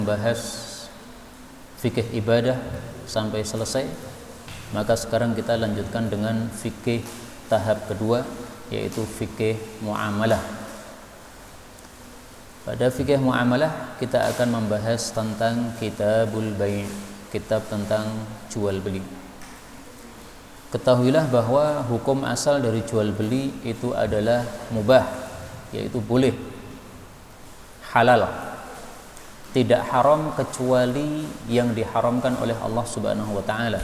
Membahas fikih ibadah sampai selesai, maka sekarang kita lanjutkan dengan fikih tahap kedua, yaitu fikih muamalah. Pada fikih muamalah kita akan membahas tentang kitabul bai', kitab tentang jual beli. Ketahuilah bahwa hukum asal dari jual beli itu adalah mubah, yaitu boleh, halal, tidak haram kecuali yang diharamkan oleh Allah Subhanahu wa taala.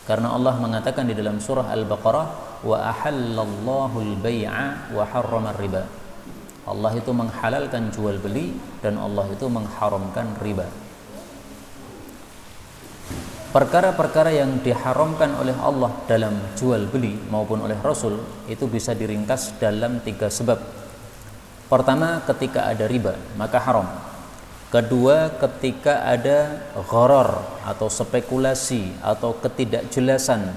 Karena Allah mengatakan di dalam surah Al-Baqarah, wa ahallallahu al-bai'a wa harrama riba. Allah itu menghalalkan jual beli dan Allah itu mengharamkan riba. Perkara-perkara yang diharamkan oleh Allah dalam jual beli maupun oleh Rasul itu bisa diringkas dalam 3 sebab. Pertama, ketika ada riba maka haram. Kedua, ketika ada gharar atau spekulasi atau ketidakjelasan,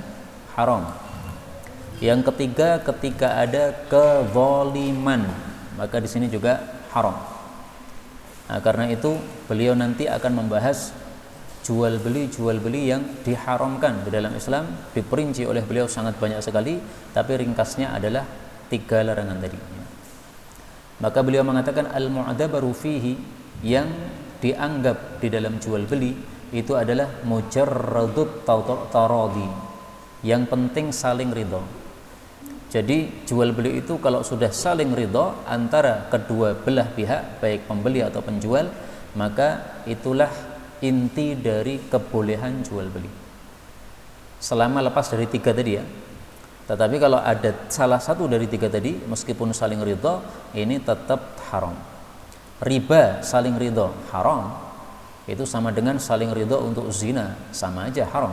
haram. Yang ketiga, ketika ada kezaliman, maka di sini juga haram. Nah, karena itu beliau nanti akan membahas jual beli yang diharamkan di dalam Islam, diperinci oleh beliau sangat banyak sekali, tapi ringkasnya adalah 3 larangan tadi. Maka beliau mengatakan al-mu'adabaru fihi, yang dianggap di dalam jual beli itu adalah mujarradut taradi, yang penting saling ridho. Jadi jual beli itu kalau sudah saling ridho antara kedua belah pihak, baik pembeli atau penjual, maka itulah inti dari kebolehan jual beli, selama lepas dari 3 tadi ya. Tetapi kalau ada salah satu dari 3 tadi, meskipun saling ridho, ini tetap haram. Riba saling ridho haram, itu sama dengan saling ridho untuk zina, sama aja haram.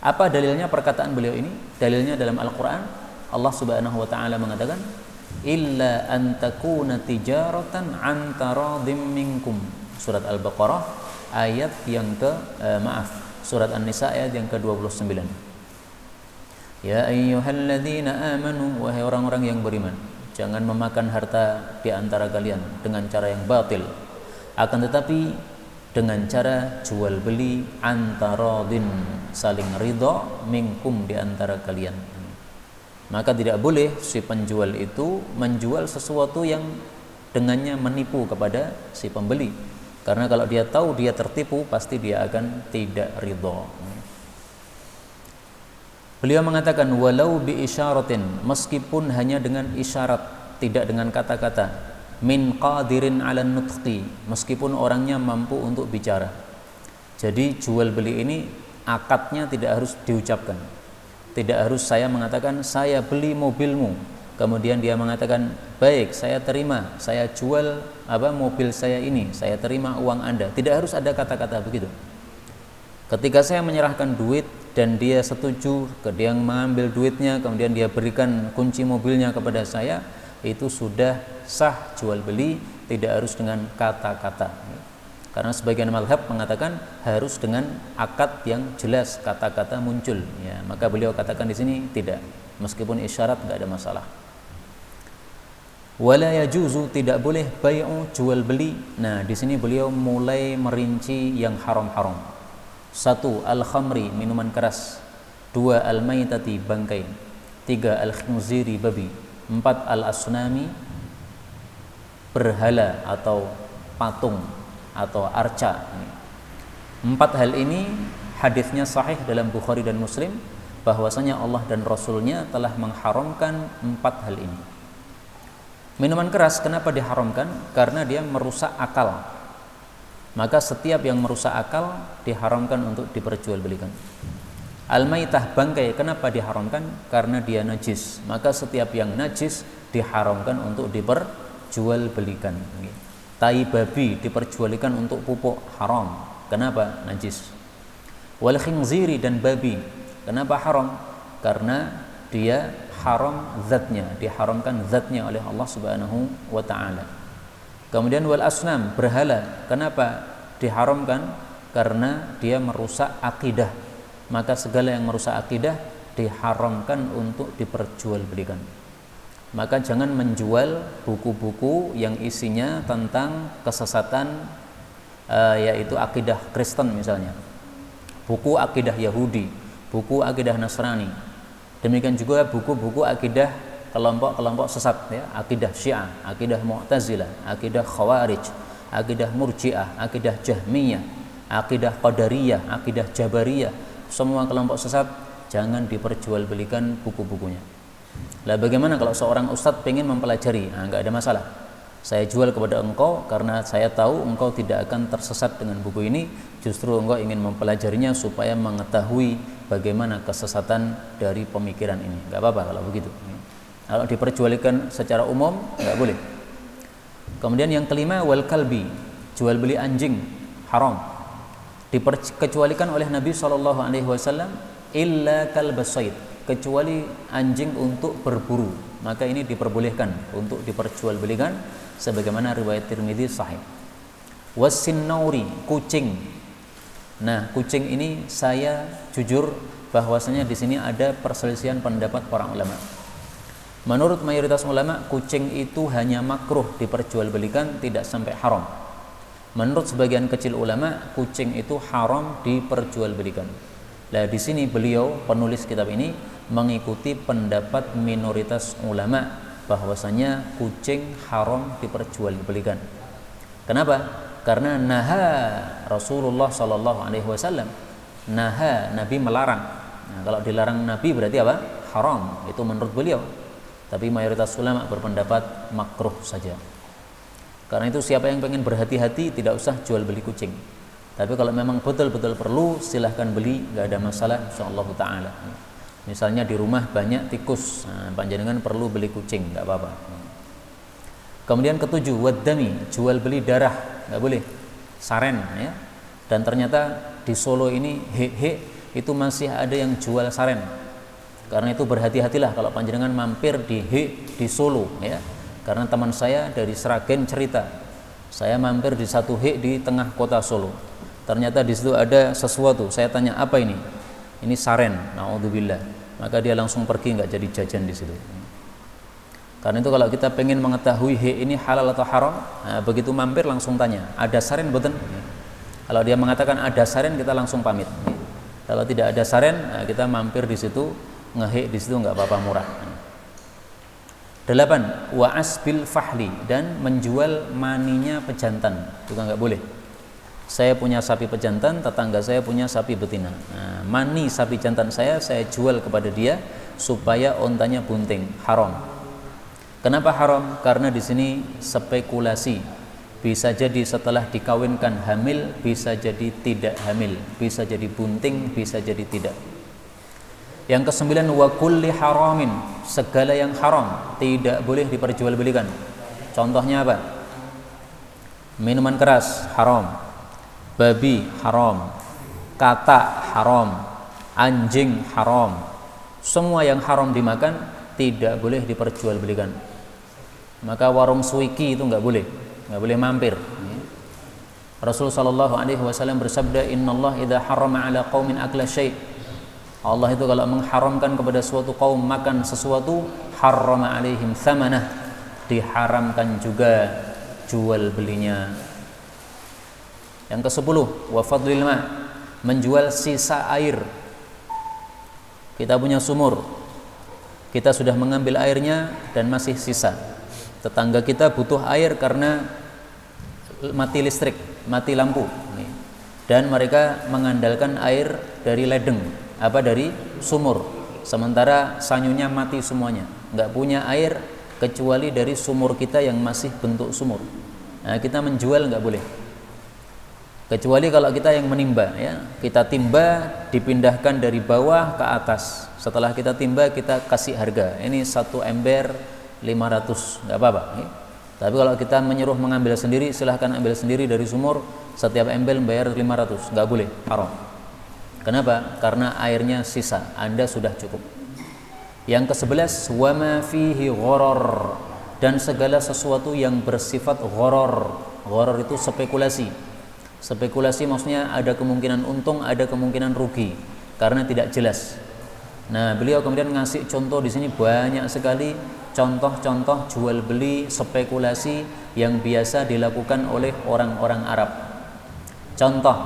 Apa dalilnya perkataan beliau ini? Dalilnya dalam Al-Quran, Allah Subhanahu wa ta'ala mengatakan, illa an takuna tijaratan an taradim minkum. Surat Al-Baqarah ayat yang surat An-Nisa ayat yang ke-29. Ya ayyuhalladzina amanu, wahai orang-orang yang beriman, jangan memakan harta di antara kalian dengan cara yang batil, akan tetapi dengan cara jual beli antaradin, saling ridho, minkum, di antara kalian. Maka tidak boleh si penjual itu menjual sesuatu yang dengannya menipu kepada si pembeli, karena kalau dia tahu dia tertipu, pasti dia akan tidak ridho. Beliau mengatakan walau bi isyaratin, meskipun hanya dengan isyarat, tidak dengan kata-kata, min qadirin 'ala nutqi, meskipun orangnya mampu untuk bicara. Jadi jual beli ini akadnya tidak harus diucapkan. Tidak harus saya mengatakan saya beli mobilmu, kemudian dia mengatakan baik, saya terima, saya jual mobil saya ini, saya terima uang Anda. Tidak harus ada kata-kata begitu. Ketika saya menyerahkan duit dan dia setuju, dia mengambil duitnya, kemudian dia berikan kunci mobilnya kepada saya, itu sudah sah jual beli, tidak harus dengan kata-kata. Karena sebagian mazhab mengatakan harus dengan akad yang jelas, kata-kata muncul. Ya, maka beliau katakan di sini tidak, meskipun isyarat tidak ada masalah. Wala yajuzu, tidak boleh bai'u, jual beli. Nah, di sini beliau mulai merinci yang haram-haram. 1. Al-khamri, minuman keras. 2. Al-maitati, bangkai. 3. Al-khinziri, babi. 4. Al-asnami, berhala atau patung atau arca. 4 hal ini hadisnya sahih dalam Bukhari dan Muslim, bahwasanya Allah dan Rasulnya telah mengharamkan 4 hal ini. Minuman keras kenapa diharamkan? Karena dia merusak akal. Maka setiap yang merusak akal diharamkan untuk diperjualbelikan. Al-maitah, bangkai, kenapa diharamkan? Karena dia najis. Maka setiap yang najis diharamkan untuk diperjualbelikan. Tai babi diperjualbelikan untuk pupuk, haram. Kenapa? Najis. Wal khinziri, dan babi, kenapa haram? Karena dia haram zatnya, diharamkan zatnya oleh Allah Subhanahu wa ta'ala. Kemudian wal asnam, berhala, kenapa diharamkan? Karena dia merusak akidah. Maka segala yang merusak akidah diharamkan untuk diperjualbelikan. maka jangan menjual buku-buku yang isinya tentang kesesatan, yaitu akidah Kristen misalnya, buku akidah Yahudi, buku akidah Nasrani. Demikian juga buku-buku akidah kelompok-kelompok sesat, ya, akidah Syiah, akidah Mu'tazilah, akidah Khawarij, akidah Murji'ah, akidah Jahmiyah, akidah Qadariyah, akidah Jabariyah. Semua kelompok sesat jangan diperjualbelikan buku-bukunya. Lah bagaimana kalau seorang ustadz pengen mempelajari? Enggak ada masalah. Saya jual kepada engkau karena saya tahu engkau tidak akan tersesat dengan buku ini. Justru engkau ingin mempelajarinya supaya mengetahui bagaimana kesesatan dari pemikiran ini. Enggak apa-apa kalau begitu. Kalau diperjualkan secara umum enggak boleh. Kemudian yang kelima, wal kalbi, jual beli anjing haram. Diperkecualikan oleh Nabi SAW illa kalbasaid, kecuali anjing untuk berburu, maka ini diperbolehkan untuk diperjualbelikan sebagaimana riwayat Tirmidzi sahih. Wasinnauri, kucing. Nah, kucing ini saya jujur bahwasanya di sini ada perselisihan pendapat para ulama. Menurut mayoritas ulama, kucing itu hanya makruh diperjualbelikan, tidak sampai haram. Menurut sebagian kecil ulama, kucing itu haram diperjualbelikan. Nah, di sini beliau penulis kitab ini mengikuti pendapat minoritas ulama bahwasanya kucing haram diperjualbelikan. Kenapa? Karena naha Rasulullah SAW, naha, Nabi melarang. Nah, kalau dilarang Nabi berarti apa? Haram. Itu menurut beliau. Tapi mayoritas ulama berpendapat makruh saja. Karena itu siapa yang pengen berhati-hati tidak usah jual beli kucing. Tapi kalau memang betul-betul perlu, silahkan beli, nggak ada masalah, insyaallah ta'ala. Misalnya di rumah banyak tikus, panjenengan perlu beli kucing, nggak apa-apa. Kemudian ketujuh, waddami, jual beli darah, nggak boleh. Saren, ya. Dan ternyata di Solo ini itu masih ada yang jual saren. Karena itu berhati-hatilah kalau panjenengan mampir di Solo, ya. Karena teman saya dari Sragen cerita, saya mampir di satu di tengah kota Solo. Ternyata di situ ada sesuatu. Saya tanya, apa ini? Ini saren, naudzubillah. Maka dia langsung pergi, nggak jadi jajan di situ. Karena itu kalau kita pengen mengetahui ini halal atau haram, nah, begitu mampir langsung tanya, ada saren boten? Kalau dia mengatakan ada saren, kita langsung pamit. Kalau tidak ada saren, nah, kita mampir di situ, di situ nggak apa-apa, murah. 8. Wa asbil fahli, dan menjual maninya pejantan juga nggak boleh. Saya punya sapi pejantan, tetangga saya punya sapi betina. Nah, mani sapi jantan saya jual kepada dia supaya ontanya bunting. Haram. Kenapa haram? Karena di sini spekulasi. Bisa jadi setelah dikawinkan hamil, bisa jadi tidak hamil, bisa jadi bunting, bisa jadi tidak. Yang ke-9, wa kulli haramin, segala yang haram tidak boleh diperjualbelikan. Contohnya apa? Minuman keras haram, babi haram, katak haram, anjing haram. Semua yang haram dimakan tidak boleh diperjualbelikan. Maka warung suiki itu nggak boleh mampir. Rasul sallallahu alaihi wasallam bersabda, "Innallaha idza harrama 'ala qaumin akla syai'." Allah itu kalau mengharamkan kepada suatu kaum makan sesuatu, harrama 'alaihim tsamanah, diharamkan juga jual belinya. Yang ke-10, wa fadlil ma, menjual sisa air. Kita punya sumur, kita sudah mengambil airnya dan masih sisa. Tetangga kita butuh air karena mati listrik, mati lampu, dan mereka mengandalkan air dari ledeng, dari sumur. Sementara sanyunya mati semuanya, nggak punya air kecuali dari sumur kita yang masih bentuk sumur. Nah, kita menjual nggak boleh. Kecuali kalau kita yang menimba, ya, kita timba, dipindahkan dari bawah ke atas. Setelah kita timba, kita kasih harga. Ini 1 ember 500, nggak apa-apa. Tapi kalau kita menyuruh mengambil sendiri, silahkan ambil sendiri dari sumur. Setiap ember bayar 500, nggak boleh, haram. Kenapa? Karena airnya sisa, Anda sudah cukup. Yang ke-11, wa ma fihi gharar, dan segala sesuatu yang bersifat gharar. Gharar itu spekulasi. Spekulasi maksudnya ada kemungkinan untung, ada kemungkinan rugi karena tidak jelas. Nah, beliau kemudian ngasih contoh di sini banyak sekali contoh-contoh jual beli spekulasi yang biasa dilakukan oleh orang-orang Arab. Contoh,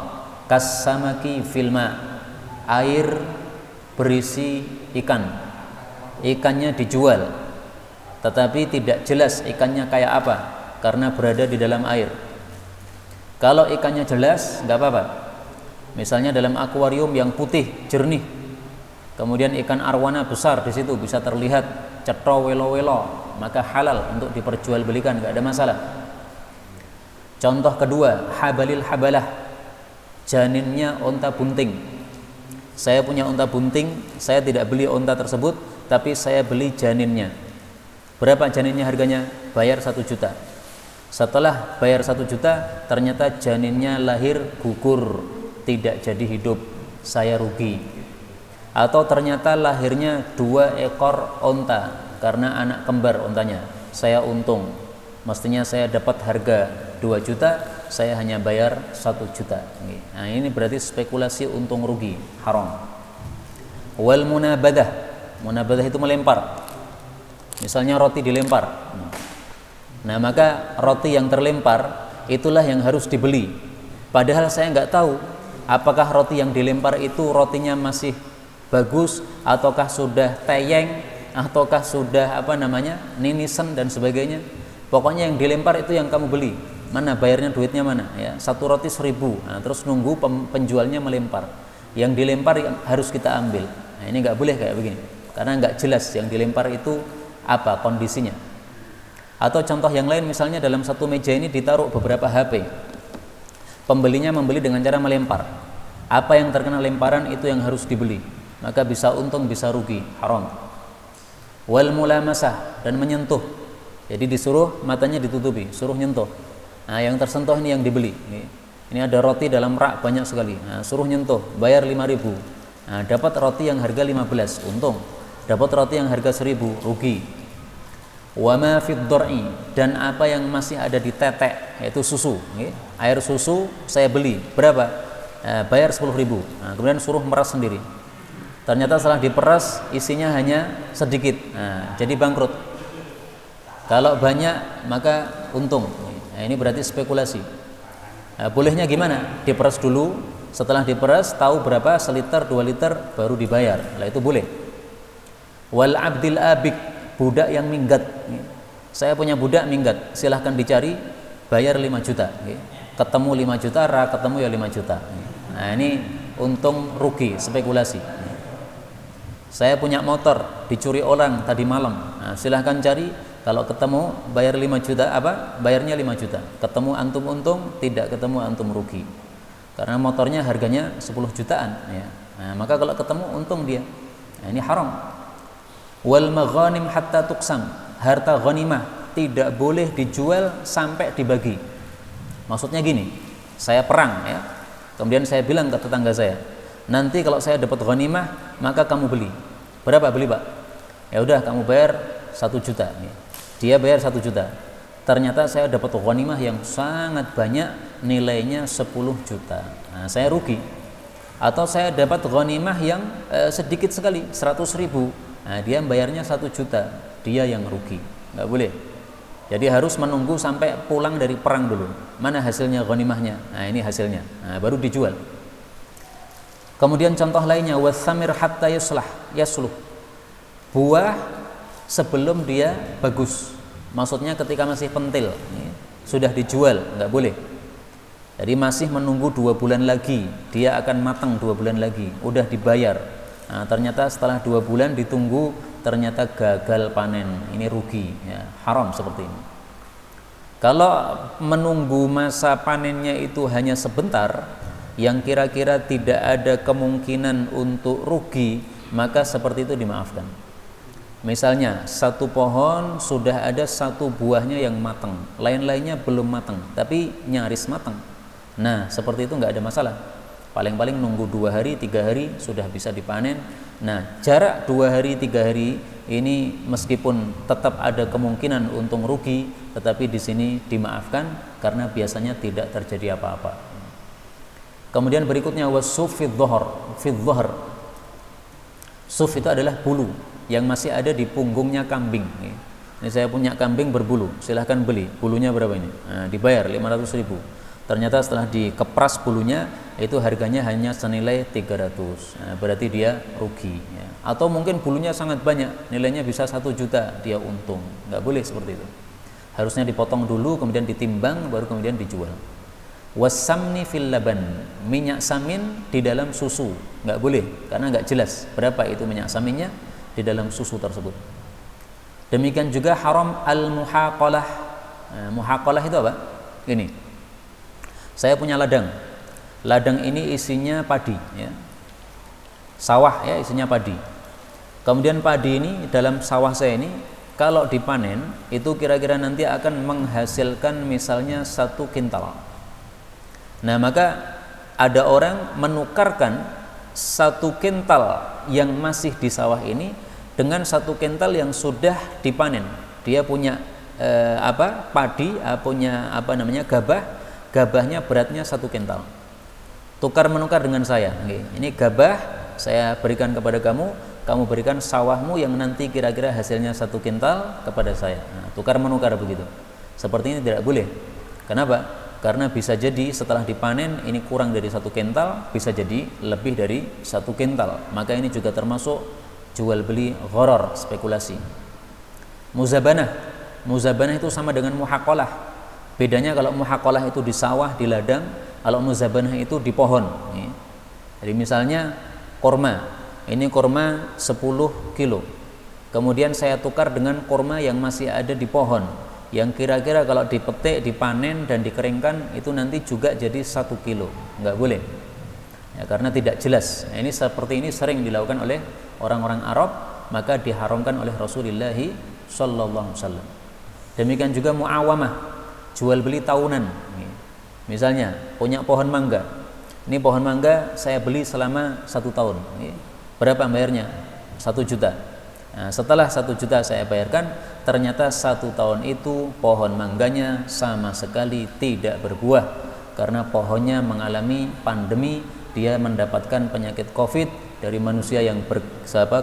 kasamaki filma, air berisi ikan, ikannya dijual, tetapi tidak jelas ikannya kayak apa karena berada di dalam air. Kalau ikannya jelas, nggak apa-apa. Misalnya dalam akuarium yang putih jernih, kemudian ikan arwana besar di situ bisa terlihat cetha welo-welo, maka halal untuk diperjualbelikan, nggak ada masalah. Contoh kedua, habalil habalah, janinnya unta bunting. Saya punya unta bunting, saya tidak beli unta tersebut, tapi saya beli janinnya. Berapa janinnya harganya? Bayar 1 juta. Setelah bayar 1 juta, ternyata janinnya lahir gugur, tidak jadi hidup, saya rugi. Atau ternyata lahirnya 2 ekor unta karena anak kembar untanya, saya untung. Mestinya saya dapat harga 2 juta, saya hanya bayar 1 juta. Nah, ini berarti spekulasi untung rugi, haram. Wal munabadah, munabadah itu melempar. Misalnya roti dilempar. Nah, maka roti yang terlempar itulah yang harus dibeli. Padahal saya nggak tahu apakah roti yang dilempar itu rotinya masih bagus ataukah sudah teyeng ataukah sudah ninisan dan sebagainya. Pokoknya yang dilempar itu yang kamu beli. Mana bayarnya, duitnya mana ya? 1 roti 1.000. Nah, terus nunggu penjualnya melempar. Yang dilempar harus kita ambil. Nah, ini nggak boleh kayak begini karena nggak jelas yang dilempar itu apa kondisinya. Atau contoh yang lain, misalnya dalam satu meja ini ditaruh beberapa HP. Pembelinya membeli dengan cara melempar. Apa yang terkena lemparan itu yang harus dibeli. Maka bisa untung bisa rugi, haram. Wal mulamasah, dan menyentuh. Jadi disuruh matanya ditutupi, suruh nyentuh. Nah, yang tersentuh ini yang dibeli. Ini ada roti dalam rak banyak sekali. Nah, suruh nyentuh, bayar 5.000. Nah, dapat roti yang harga 15, untung. Dapat roti yang harga 1.000, rugi. Wa ma fid dhur'i, dan apa yang masih ada di tetek, yaitu susu. Air susu saya beli, berapa? Bayar 10.000. Nah, kemudian suruh meras sendiri. Ternyata setelah diperas isinya hanya sedikit. Nah, jadi bangkrut. Kalau banyak maka untung. Nah, ini berarti spekulasi. Nah, bolehnya gimana? Diperas dulu, setelah diperas tahu berapa, seliter 2 liter baru dibayar. Lah itu boleh. Wal abdil abik, budak yang minggat. Saya punya budak minggat, silahkan dicari, bayar 5 juta. Ketemu 5 juta, ketemu ya 5 juta. Nah, ini untung rugi, spekulasi. Saya punya motor, dicuri orang tadi malam. Nah, silahkan cari, kalau ketemu bayar 5 juta, bayarnya 5 juta. Ketemu antum untung, tidak ketemu antum rugi. Karena motornya harganya 10 jutaan. Ya. Nah, maka kalau ketemu untung dia. Nah, ini haram. Wal maghanim hatta tuqsam, harta ghanimah tidak boleh dijual sampai dibagi. Maksudnya gini, saya perang ya, kemudian saya bilang ke tetangga saya, nanti kalau saya dapat ghanimah maka kamu beli. Berapa beli pak? Ya udah kamu bayar 1 juta. Dia bayar 1 juta. Ternyata saya dapat ghanimah yang sangat banyak, nilainya 10 juta. Nah, saya rugi. Atau saya dapat ghanimah yang sedikit sekali, 100.000. Nah, dia bayarnya 1 juta, dia yang rugi, nggak boleh. Jadi harus menunggu sampai pulang dari perang dulu. Mana hasilnya ghanimahnya? Nah, ini hasilnya. Nah, baru dijual. Kemudian contoh lainnya, wasamir hatta yasluh. Buah sebelum dia bagus. Maksudnya ketika masih pentil, sudah dijual, nggak boleh. Jadi masih menunggu 2 bulan lagi, dia akan matang 2 bulan lagi, udah dibayar. Nah, ternyata setelah 2 bulan ditunggu, ternyata gagal panen, ini rugi, ya, haram seperti ini. Kalau menunggu masa panennya itu hanya sebentar, yang kira-kira tidak ada kemungkinan untuk rugi, maka seperti itu dimaafkan. Misalnya satu pohon sudah ada 1 buahnya yang matang, lain-lainnya belum matang, tapi nyaris matang. Nah, seperti itu nggak ada masalah. Paling-paling nunggu 2 hari, 3 hari sudah bisa dipanen. Nah, jarak 2 hari, 3 hari ini meskipun tetap ada kemungkinan untung rugi, tetapi di sini dimaafkan karena biasanya tidak terjadi apa-apa. Kemudian berikutnya wasuf fi dhahr. Suf itu adalah bulu yang masih ada di punggungnya kambing. Ini saya punya kambing berbulu, silahkan beli. Bulunya berapa ini? Nah, dibayar 500.000. Ternyata setelah dikepras bulunya itu harganya hanya senilai 300. Nah, berarti dia rugi. Ya. Atau mungkin bulunya sangat banyak, nilainya bisa 1 juta, dia untung. Nggak boleh seperti itu. Harusnya dipotong dulu, kemudian ditimbang, baru kemudian dijual. Wasamni fil laban, minyak samin di dalam susu, nggak boleh karena nggak jelas berapa itu minyak saminnya di dalam susu tersebut. Demikian juga haram al-muhaqalah. Nah, muhaqalah itu apa? Ini, saya punya ladang. Ladang ini isinya padi, ya. Sawah ya, isinya padi. Kemudian padi ini dalam sawah saya ini kalau dipanen itu kira-kira nanti akan menghasilkan misalnya 1 kintal. Nah, maka ada orang menukarkan 1 kintal yang masih di sawah ini dengan 1 kintal yang sudah dipanen. Dia punya padi, punya gabahnya beratnya 1 kintal. Tukar menukar dengan saya. Ini gabah saya berikan kepada kamu, kamu berikan sawahmu yang nanti kira-kira hasilnya 1 kintal kepada saya. Nah, tukar menukar begitu. Seperti ini tidak boleh. Kenapa? Karena bisa jadi setelah dipanen ini kurang dari 1 kintal, bisa jadi lebih dari 1 kintal. Maka ini juga termasuk jual beli gharar, spekulasi. Muzabanah itu sama dengan muhaqalah. Bedanya kalau muhaqalah itu di sawah, di ladang, kalau muzabanah itu di pohon. Jadi misalnya korma, ini korma 10 kilo. Kemudian saya tukar dengan korma yang masih ada di pohon, yang kira-kira kalau dipetik, dipanen dan dikeringkan itu nanti juga jadi 1 kilo. Nggak boleh ya, karena tidak jelas. Nah, ini seperti ini sering dilakukan oleh orang-orang Arab, maka diharamkan oleh Rasulullah sallallahu alaihi wasallam. Demikian juga muawamah, jual beli tahunan. Misalnya punya pohon mangga, ini pohon mangga saya beli selama 1 tahun. Berapa bayarnya? 1 juta. Nah, setelah 1 juta saya bayarkan, ternyata 1 tahun itu pohon mangganya sama sekali tidak berbuah karena pohonnya mengalami pandemi, dia mendapatkan penyakit COVID dari manusia yang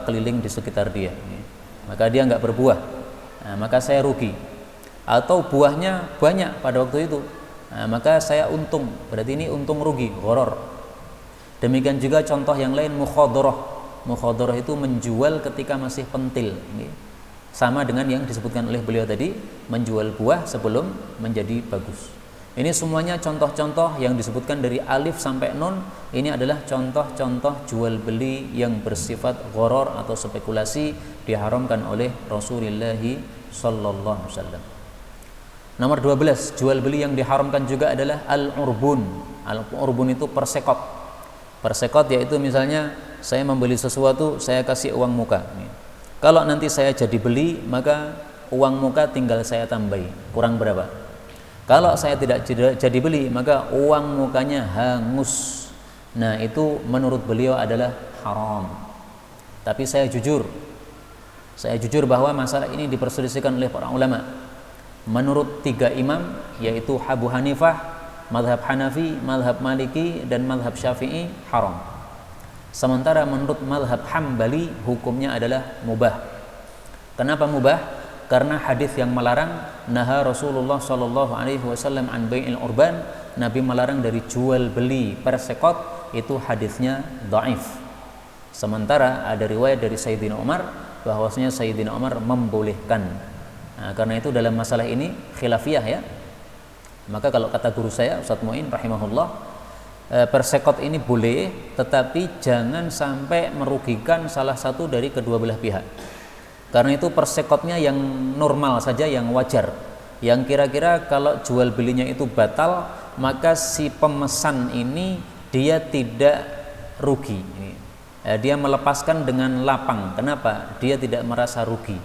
keliling di sekitar dia, maka dia nggak berbuah. Nah, maka saya rugi. Atau buahnya banyak pada waktu itu, nah, maka saya untung. Berarti ini untung rugi, gharar. Demikian juga contoh yang lain, mukhadarah. Mukhadarah itu menjual ketika masih pentil. Sama dengan yang disebutkan oleh beliau tadi, menjual buah sebelum menjadi bagus. Ini semuanya contoh-contoh yang disebutkan dari alif sampai nun. Ini adalah contoh-contoh jual beli yang bersifat gharar atau spekulasi, diharamkan oleh Rasulullah sallallahu alaihi wasallam. Nomor 12, jual beli yang diharamkan juga adalah al-urbun. Al-urbun itu persekot. Persekot yaitu misalnya saya membeli sesuatu, saya kasih uang muka. Kalau nanti saya jadi beli, maka uang muka tinggal saya tambahi. Kurang berapa? Kalau saya tidak jadi beli, maka uang mukanya hangus. Nah, itu menurut beliau adalah haram. Tapi saya jujur bahwa masalah ini diperselisihkan oleh para ulama. Menurut 3 imam, yaitu Abu Hanifah, mazhab Hanafi, mazhab Maliki, dan mazhab Syafi'i, haram. Sementara menurut mazhab Hambali, hukumnya adalah mubah. Kenapa mubah? Karena hadis yang melarang, naha Rasulullah sallallahu alaihi wasallam an bai'il urban, Nabi melarang dari jual beli persekot, itu hadisnya dhaif. Sementara ada riwayat dari Sayyidina Umar bahwasanya Sayyidina Umar membolehkan. Nah, karena itu dalam masalah ini khilafiyah ya. Maka kalau kata guru saya Ustaz Muin rahimahullah, persekot ini boleh, tetapi jangan sampai merugikan salah satu dari kedua belah pihak. Karena itu persekotnya yang normal saja, yang wajar, yang kira-kira kalau jual belinya itu batal, maka si pemesan ini dia tidak rugi. Dia melepaskan dengan lapang. Kenapa? Dia tidak merasa rugi.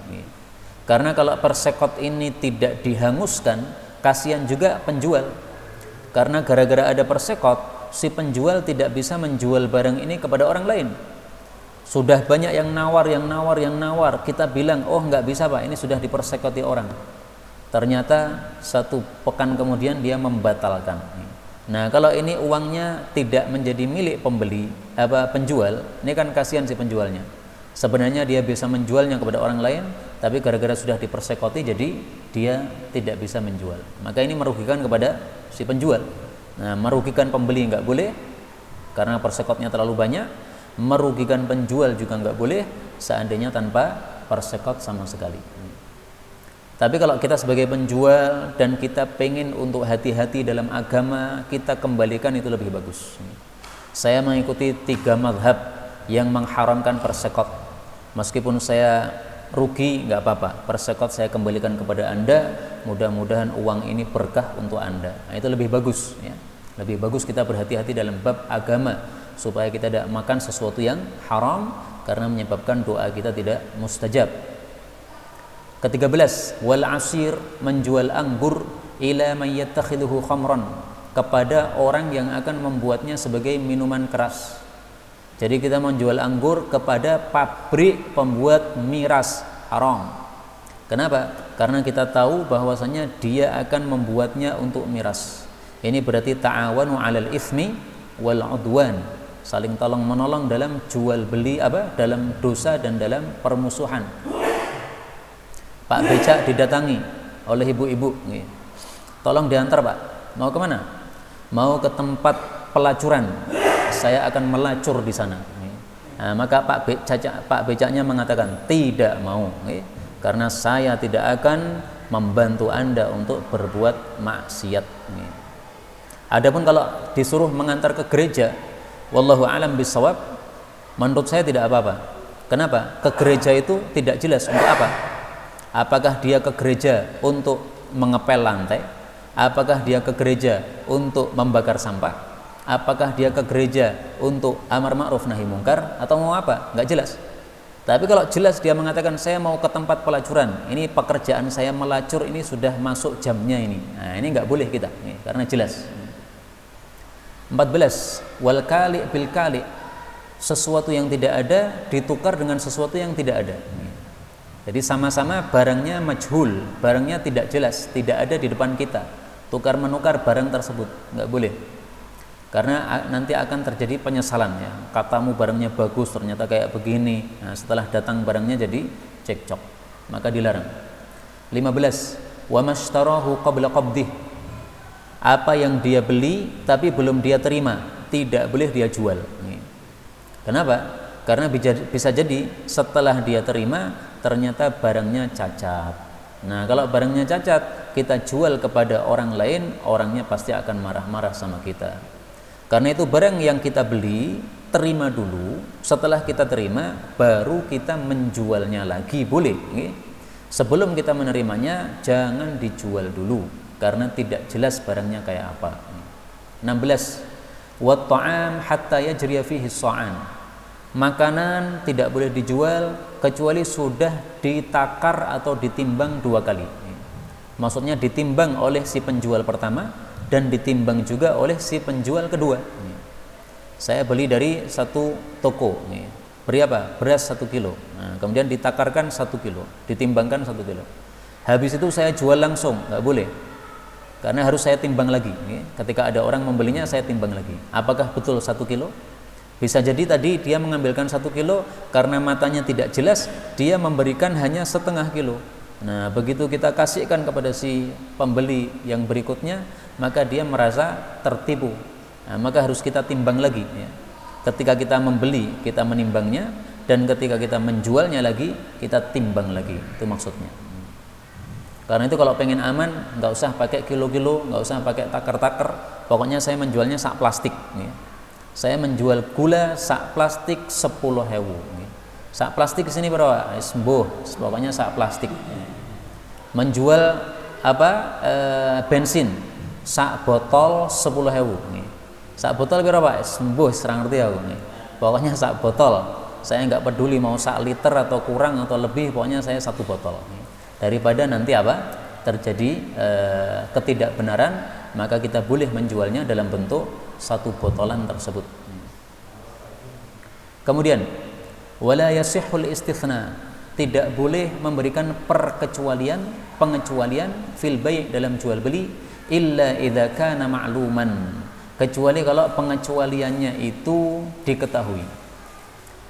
Karena kalau persekot ini tidak dihanguskan, kasihan juga penjual. Karena gara-gara ada persekot, si penjual tidak bisa menjual barang ini kepada orang lain. Sudah banyak yang nawar, kita bilang, oh nggak bisa Pak, ini sudah dipersekoti orang. Ternyata 1 pekan kemudian dia membatalkan. Nah, kalau ini uangnya tidak menjadi milik penjual, ini kan kasihan si penjualnya. Sebenarnya dia bisa menjualnya kepada orang lain, tapi gara-gara sudah dipersekoti jadi dia tidak bisa menjual. Maka ini merugikan kepada si penjual. Nah, merugikan pembeli nggak boleh karena persekotnya terlalu banyak, merugikan penjual juga nggak boleh seandainya tanpa persekot sama sekali. Tapi kalau kita sebagai penjual dan kita pengen untuk hati-hati dalam agama, kita kembalikan itu lebih bagus. Saya mengikuti 3 mazhab yang mengharamkan persekot. Meskipun saya rugi nggak apa-apa, persekot saya kembalikan kepada Anda, mudah-mudahan uang ini berkah untuk Anda. Nah, itu lebih bagus ya. Lebih bagus kita berhati-hati dalam bab agama supaya kita tidak makan sesuatu yang haram karena menyebabkan doa kita tidak mustajab. Ke-13, wal asir, menjual anggur ila may yattakhidhuhu khamran, kepada orang yang akan membuatnya sebagai minuman keras. Jadi kita menjual anggur kepada pabrik pembuat miras, haram. Kenapa? Karena kita tahu bahwasanya dia akan membuatnya untuk miras. Ini berarti ta'awanu 'alal itsmi wal 'udwan, saling tolong menolong dalam jual beli dalam dosa dan dalam permusuhan. Pak becak didatangi oleh ibu-ibu, tolong diantar Pak. Mau kemana? Mau ke tempat pelacuran. Saya akan melacur di sana. Nah, maka Pak becaknya mengatakan tidak mau, karena saya tidak akan membantu Anda untuk berbuat maksiat. Adapun kalau disuruh mengantar ke gereja, wallahu alam bisawab, menurut saya tidak apa-apa. Kenapa? Ke gereja itu tidak jelas untuk apa. Apakah dia ke gereja untuk mengepel lantai? Apakah dia ke gereja untuk membakar sampah? Apakah dia ke gereja untuk amar ma'ruf nahi mungkar atau mau apa? Nggak jelas. Tapi kalau jelas dia mengatakan saya mau ke tempat pelacuran, ini pekerjaan saya melacur, ini sudah masuk jamnya ini. Nah, ini nggak boleh kita, karena jelas. 14, wal kali bil kali, sesuatu yang tidak ada ditukar dengan sesuatu yang tidak ada. Jadi sama-sama barangnya majhul, barangnya tidak jelas, tidak ada di depan kita. Tukar menukar barang tersebut nggak boleh. Karena nanti akan terjadi penyesalan ya. Katamu barangnya bagus, ternyata kayak begini. Nah, setelah datang barangnya jadi cekcok, maka dilarang. 15, wa mashtarahu qabla qabdih, apa yang dia beli tapi belum dia terima, tidak boleh dia jual. Kenapa? Karena bisa jadi setelah dia terima ternyata barangnya cacat. Nah, kalau barangnya cacat kita jual kepada orang lain, orangnya pasti akan marah-marah sama kita. Karena itu barang yang kita beli, terima dulu. Setelah kita terima, baru kita menjualnya lagi, boleh. Sebelum kita menerimanya, jangan dijual dulu, karena tidak jelas barangnya kayak apa. 16, wat ta'am hatta yajriya fihi as-sa'an, makanan tidak boleh dijual kecuali sudah ditakar atau ditimbang 2 kali. Maksudnya ditimbang oleh si penjual pertama dan ditimbang juga oleh si penjual kedua. Saya beli dari satu toko, beri apa? Beras 1 kilo. Nah, kemudian ditakarkan 1 kilo, ditimbangkan 1 kilo. Habis itu saya jual langsung, nggak boleh, karena harus saya timbang lagi. Ketika ada orang membelinya, saya timbang lagi. Apakah betul 1 kilo? Bisa jadi tadi dia mengambilkan 1 kilo karena matanya tidak jelas, dia memberikan hanya setengah kilo. Nah, begitu kita kasihkan kepada si pembeli yang berikutnya, maka dia merasa tertipu. Nah, maka harus kita timbang lagi ya. Ketika kita membeli, kita menimbangnya, dan ketika kita menjualnya lagi, kita timbang lagi. Itu maksudnya. Karena itu kalau pengen aman, nggak usah pakai kilo-kilo, nggak usah pakai takar-takar. Pokoknya saya menjualnya sak plastik ya. Saya menjual gula sak plastik 10.000 ya. Sak plastik di sini berapa? Pokoknya sak plastik. Menjual bensin sak botol 10.000. Sak botol berapa? Serang ngerti aku. Pokoknya sak botol. Saya nggak peduli mau sak liter atau kurang atau lebih, pokoknya saya 1 botol. Daripada nanti terjadi ketidakbenaran, maka kita boleh menjualnya dalam bentuk 1 botolan tersebut. Kemudian wala yasihul istithna, tidak boleh memberikan pengecualian fil bai' dalam jual beli illa idza kana ma'luman, kecuali kalau pengecualiannya itu diketahui.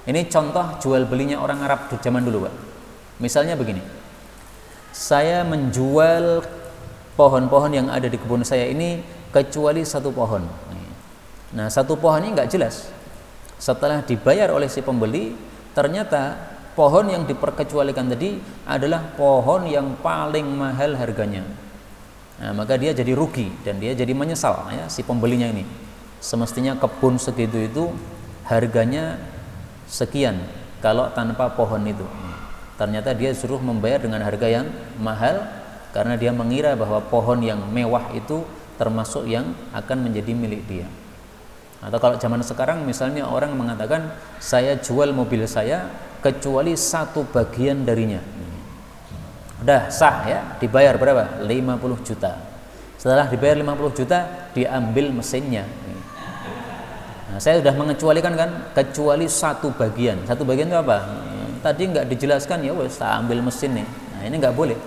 Ini contoh jual belinya orang Arab di zaman dulu, Pak. Misalnya begini, saya menjual pohon-pohon yang ada di kebun saya ini kecuali satu pohon. Nah, satu pohon ini nggak jelas. Setelah dibayar oleh si pembeli, ternyata pohon yang diperkecualikan tadi adalah pohon yang paling mahal harganya. Nah, maka dia jadi rugi dan dia jadi menyesal, ya, si pembelinya ini. Semestinya kebun segitu itu harganya sekian kalau tanpa pohon itu. Ternyata dia suruh membayar dengan harga yang mahal karena dia mengira bahwa pohon yang mewah itu termasuk yang akan menjadi milik dia. Atau kalau zaman sekarang misalnya orang mengatakan saya jual mobil saya kecuali satu bagian darinya. Udah sah, ya, dibayar berapa? 50 juta. Setelah dibayar 50 juta diambil mesinnya. Nah, saya sudah mengecualikan kan, kecuali satu bagian. Satu bagian itu apa? Tadi nggak dijelaskan, ya wes tak ambil mesin nih. Nah, ini nggak boleh.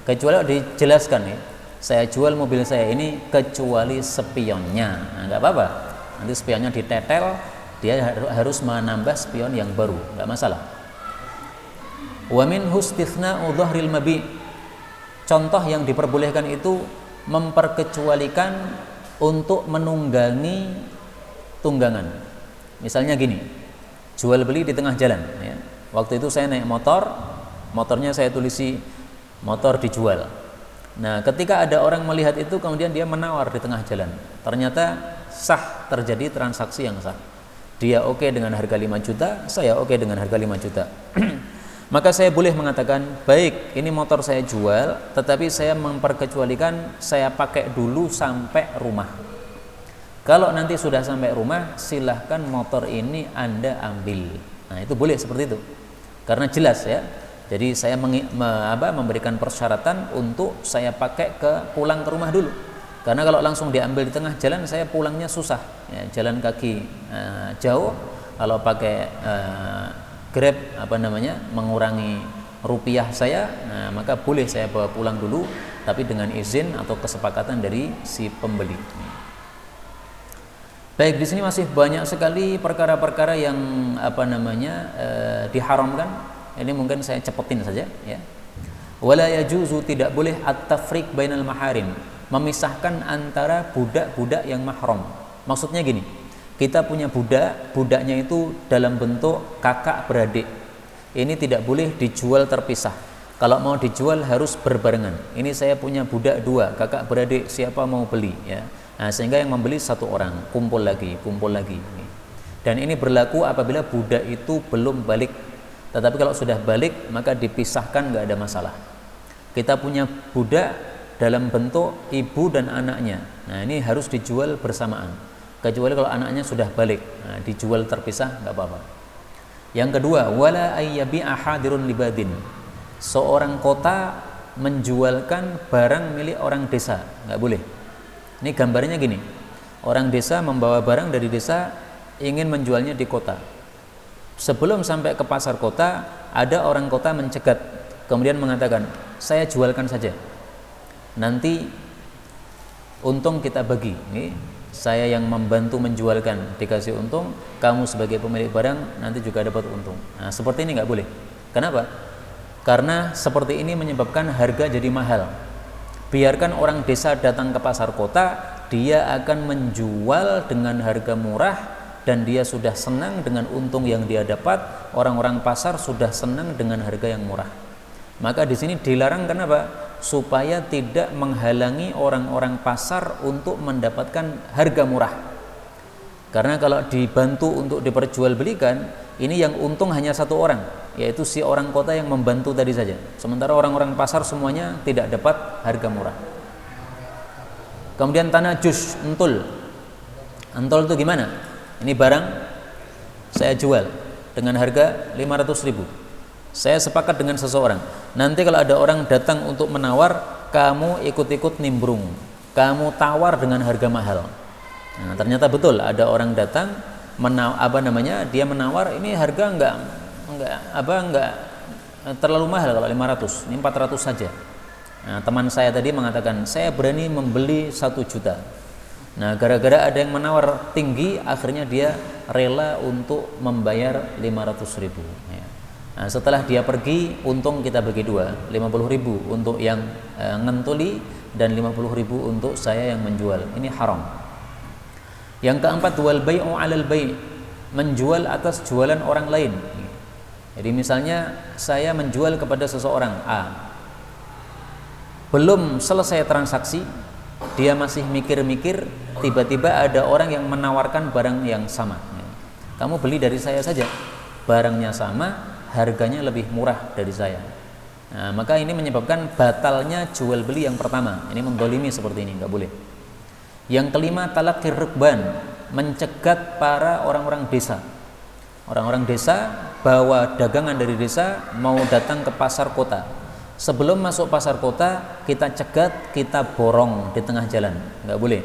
Kecuali dijelaskan nih, saya jual mobil saya ini kecuali spionnya. Nah, nggak apa-apa. Nanti spionnya ditetel, dia harus menambah spion yang baru, nggak masalah. Wa min hustithna'u dhahril mabi. Contoh yang diperbolehkan itu memperkecualikan untuk menunggangi tunggangan. Misalnya gini, jual beli di tengah jalan, ya. Waktu itu saya naik motor, motornya saya tulisi motor dijual. Nah, ketika ada orang melihat itu kemudian dia menawar di tengah jalan, ternyata sah, terjadi transaksi yang sah. Dia oke dengan harga 5 juta, saya oke dengan harga 5 juta. Maka saya boleh mengatakan, baik, ini motor saya jual, tetapi saya memperkecualikan saya pakai dulu sampai rumah. Kalau nanti sudah sampai rumah, silahkan motor ini Anda ambil. Nah, itu boleh seperti itu, karena jelas, ya. Jadi saya memberikan persyaratan untuk saya pakai pulang ke rumah dulu. Karena kalau langsung diambil di tengah jalan, saya pulangnya susah, ya, jalan kaki jauh. Kalau pakai Grab mengurangi rupiah saya, nah, maka boleh saya bawa pulang dulu, tapi dengan izin atau kesepakatan dari si pembeli. Baik, di sini masih banyak sekali perkara-perkara yang diharamkan. Ini mungkin saya cepetin saja, ya. Wala yajuzu, tidak boleh at-tafriq bainal maharim, memisahkan antara budak-budak yang mahram. Maksudnya gini, kita punya budak, budaknya itu dalam bentuk kakak beradik. Ini tidak boleh dijual terpisah. Kalau mau dijual harus berbarengan. Ini saya punya budak 2, kakak beradik, siapa mau beli, ya. Nah, sehingga yang membeli satu orang, kumpul lagi. Dan ini berlaku apabila budak itu belum balik. Tetapi kalau sudah balik, maka dipisahkan, nggak ada masalah. Kita punya budak dalam bentuk ibu dan anaknya. Nah, ini harus dijual bersamaan. Kecuali kalau anaknya sudah balik, nah, dijual terpisah, nggak apa-apa. Yang kedua, wala ayyabi'a hadirun libadin. Seorang kota menjualkan barang milik orang desa, nggak boleh. Ini gambarnya gini, orang desa membawa barang dari desa ingin menjualnya di kota. Sebelum sampai ke pasar kota, ada orang kota mencegat, kemudian mengatakan, saya jualkan saja, nanti untung kita bagi. Ini saya yang membantu menjualkan dikasih untung, kamu sebagai pemilik barang nanti juga dapat untung. Nah, seperti ini nggak boleh. Kenapa? Karena seperti ini menyebabkan harga jadi mahal. Biarkan orang desa datang ke pasar kota, dia akan menjual dengan harga murah dan dia sudah senang dengan untung yang dia dapat. Orang-orang pasar sudah senang dengan harga yang murah. Maka di sini dilarang, kenapa? Supaya tidak menghalangi orang-orang pasar untuk mendapatkan harga murah. Karena kalau dibantu untuk diperjualbelikan, ini yang untung hanya satu orang, yaitu si orang kota yang membantu tadi saja. Sementara orang-orang pasar semuanya tidak dapat harga murah. Kemudian tanajus, entul. Entul itu gimana? Ini barang saya jual dengan harga 500.000. Saya sepakat dengan seseorang. Nanti kalau ada orang datang untuk menawar, kamu ikut-ikut nimbrung. Kamu tawar dengan harga mahal. Nah, ternyata betul ada orang datang dia menawar, ini harga enggak terlalu mahal kalau 500, ini 400 saja. Nah, teman saya tadi mengatakan, saya berani membeli 1 juta. Nah, gara-gara ada yang menawar tinggi, akhirnya dia rela untuk membayar 500.000 ya. Nah, setelah dia pergi, untung kita bagi dua, 50.000 untuk yang ngentuli dan 50.000 untuk saya yang menjual. Ini haram. Yang keempat, wal bai'u 'alal bai', menjual atas jualan orang lain. Jadi misalnya saya menjual kepada seseorang A, belum selesai transaksi, dia masih mikir-mikir, tiba-tiba ada orang yang menawarkan barang yang sama. Kamu beli dari saya saja, barangnya sama, harganya lebih murah dari saya. Nah, maka ini menyebabkan batalnya jual beli yang pertama. Ini mendolimi seperti ini, nggak boleh. Yang kelima, talaqir rukban, mencegat para orang-orang desa. Orang-orang desa bawa dagangan dari desa mau datang ke pasar kota. Sebelum masuk pasar kota, kita cegat, kita borong di tengah jalan. Nggak boleh.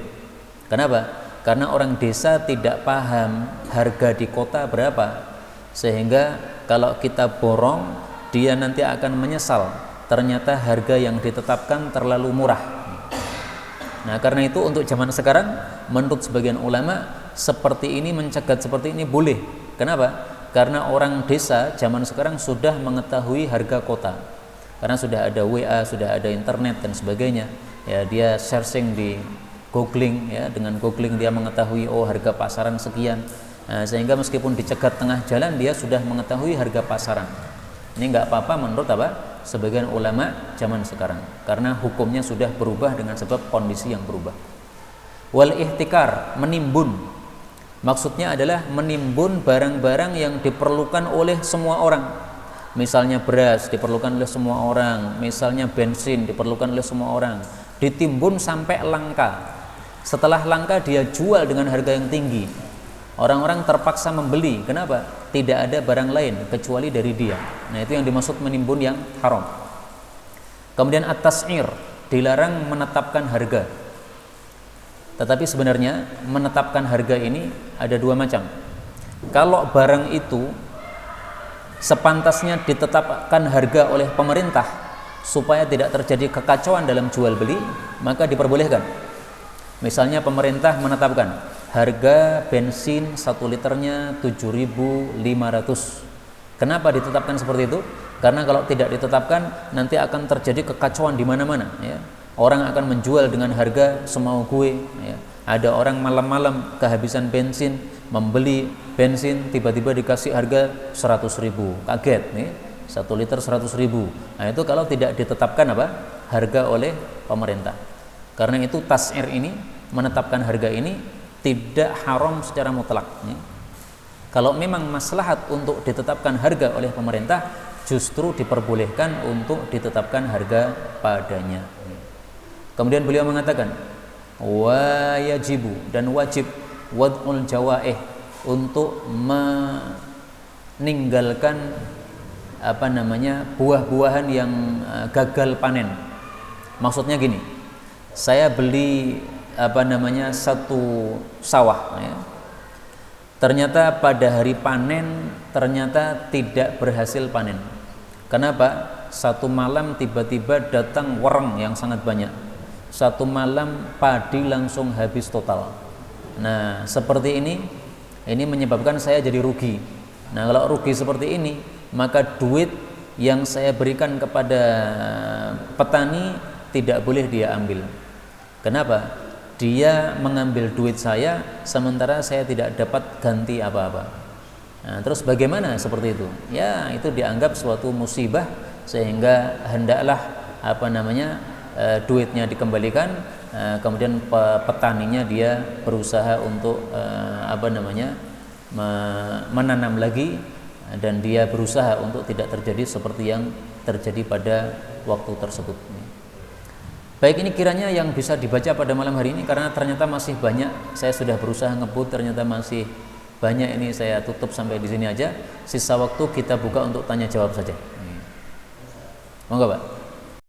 Kenapa? Karena orang desa tidak paham harga di kota berapa, sehingga kalau kita borong, dia nanti akan menyesal. Ternyata harga yang ditetapkan terlalu murah. Nah, karena itu untuk zaman sekarang, menurut sebagian ulama, seperti ini, mencegat seperti ini boleh. Kenapa? Karena orang desa zaman sekarang sudah mengetahui harga kota. Karena sudah ada WA, sudah ada internet dan sebagainya. Ya, dia searching di googling, ya, dengan googling dia mengetahui oh harga pasaran sekian. Nah, sehingga meskipun dicegat tengah jalan, dia sudah mengetahui harga pasaran. Ini nggak apa-apa menurut apa? Sebagian ulama zaman sekarang, karena hukumnya sudah berubah dengan sebab kondisi yang berubah. Wal ihtikar, menimbun. Maksudnya adalah menimbun barang-barang yang diperlukan oleh semua orang. Misalnya beras diperlukan oleh semua orang, misalnya bensin diperlukan oleh semua orang. Ditimbun sampai langka. Setelah langka dia jual dengan harga yang tinggi. Orang-orang terpaksa membeli. Kenapa? Tidak ada barang lain kecuali dari dia. Nah, itu yang dimaksud menimbun yang haram. Kemudian at-tas'ir, dilarang menetapkan harga. Tetapi sebenarnya menetapkan harga ini ada dua macam. Kalau barang itu sepantasnya ditetapkan harga oleh pemerintah supaya tidak terjadi kekacauan dalam jual beli, maka diperbolehkan. Misalnya pemerintah menetapkan harga bensin 1 liternya 7.500. Kenapa ditetapkan seperti itu? Karena kalau tidak ditetapkan nanti akan terjadi kekacauan di mana-mana, ya. Orang akan menjual dengan harga semau gue, ya. Ada orang malam-malam kehabisan bensin, membeli bensin tiba-tiba dikasih harga 100.000. Kaget nih, 1 liter 100.000. Nah, itu kalau tidak ditetapkan apa? Harga oleh pemerintah. Karena itu tas'ir ini, menetapkan harga ini tidak haram secara mutlak. Kalau memang maslahat untuk ditetapkan harga oleh pemerintah, justru diperbolehkan untuk ditetapkan harga padanya. Kemudian beliau mengatakan, wa yajibu, dan wajib wad'ul jawaih, untuk meninggalkan buah-buahan yang gagal panen. Maksudnya gini, saya beli satu sawah, ya. Ternyata pada hari panen ternyata tidak berhasil panen. Kenapa? Satu malam tiba-tiba datang wereng yang sangat banyak. Satu malam padi langsung habis total. Nah, seperti ini menyebabkan saya jadi rugi. Nah, kalau rugi seperti ini, maka duit yang saya berikan kepada petani tidak boleh dia ambil. Kenapa? Dia mengambil duit saya sementara saya tidak dapat ganti apa-apa. Nah, terus bagaimana seperti itu? Ya, itu dianggap suatu musibah, sehingga hendaklah duitnya dikembalikan. Kemudian petaninya dia berusaha untuk menanam lagi, dan dia berusaha untuk tidak terjadi seperti yang terjadi pada waktu tersebut. Baik, ini kiranya yang bisa dibaca pada malam hari ini, karena ternyata masih banyak. Saya sudah berusaha ngebut, ternyata masih banyak. Ini saya tutup sampai di sini aja. Sisa waktu kita buka untuk tanya jawab saja. Monggo, Pak.